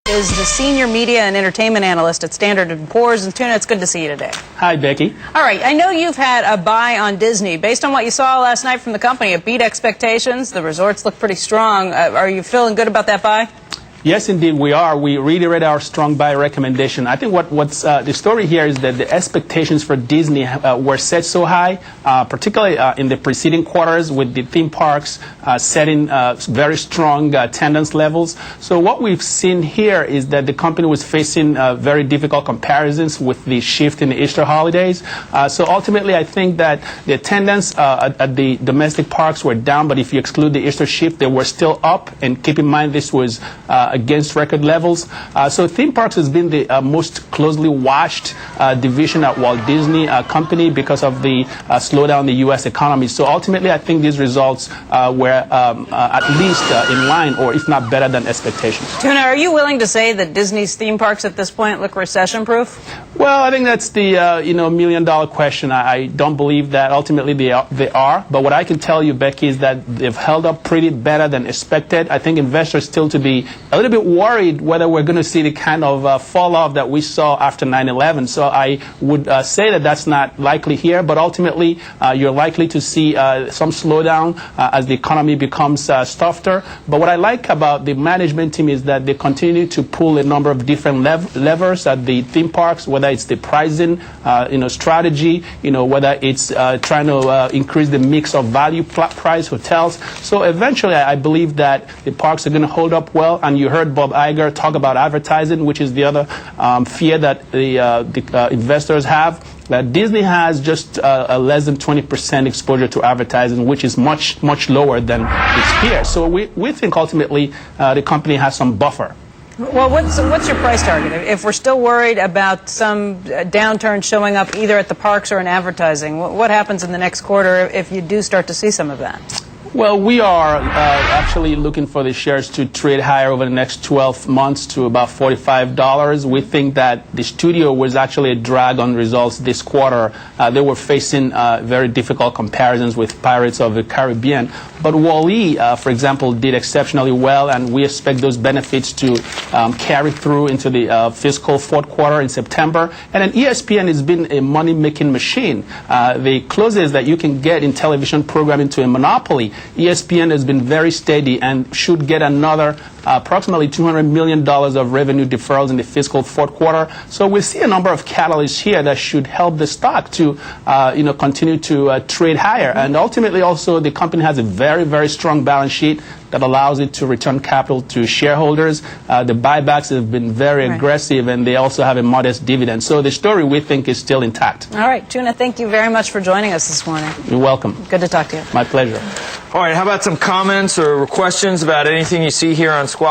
Is the senior media and entertainment analyst at Standard & Poor's. And Tuna, it's good to see you today. Hi, Becky. All right, I know you've had a buy on Disney. Based on what you saw last night from the company, it beat expectations. The resorts look pretty strong. Are you feeling good about that buy? Yes, indeed, we are. We reiterate our strong buy recommendation. I think what's the story here is that the expectations for Disney were set so high, particularly in the preceding quarters with the theme parks setting very strong attendance levels. So what we've seen here is that the company was facing very difficult comparisons with the shift in the Easter holidays. So ultimately, I think that the attendance at the domestic parks were down, but if you exclude the Easter shift, they were still up. And keep in mind, this was against record levels. So theme parks has been the most closely watched division at Walt Disney Company because of the slowdown in the U.S. economy. So ultimately, I think these results were at least in line, or if not better than expectations. Tuna, are you willing to say that Disney's theme parks at this point look recession-proof? Well, I think that's the million-dollar question. I don't believe that ultimately they are. But what I can tell you, Becky, is that they've held up pretty better than expected. I think investors still to be a little bit worried whether we're going to see the kind of fall-off that we saw after 9/11. So I would say that that's not likely here. But ultimately, you're likely to see some slowdown as the economy becomes softer. But what I like about the management team is that they continue to pull a number of different levers at the theme parks, whether it's the pricing, strategy, whether it's trying to increase the mix of value price hotels. So eventually, I believe that the parks are going to hold up well. And you heard Bob Iger talk about advertising, which is the other fear that the investors have. That Disney has just a less than 20% exposure to advertising, which is much, much lower than its peers. So we think ultimately the company has some buffer. Well, what's your price target? If we're still worried about some downturn showing up either at the parks or in advertising, what happens in the next quarter if you do start to see some of that? Well, we are actually looking for the shares to trade higher over the next 12 months to about $45. We think that the studio was actually a drag on results this quarter. They were facing very difficult comparisons with Pirates of the Caribbean. But Wall-E, for example, did exceptionally well, and we expect those benefits to carry through into the fiscal fourth quarter in September. And then ESPN has been a money-making machine. The closest that you can get in television programming to a monopoly, ESPN has been very steady and should get another approximately $200 million of revenue deferrals in the fiscal fourth quarter. So we see a number of catalysts here that should help the stock to continue to trade higher. And ultimately also the company has a very, very strong balance sheet that allows it to return capital to shareholders. The buybacks have been very aggressive, and they also have a modest dividend. So the story, we think, is still intact. All right, Tuna, thank you very much for joining us this morning. You're welcome. Good to talk to you. My pleasure. All right, how about some comments or questions about anything you see here on Squawk?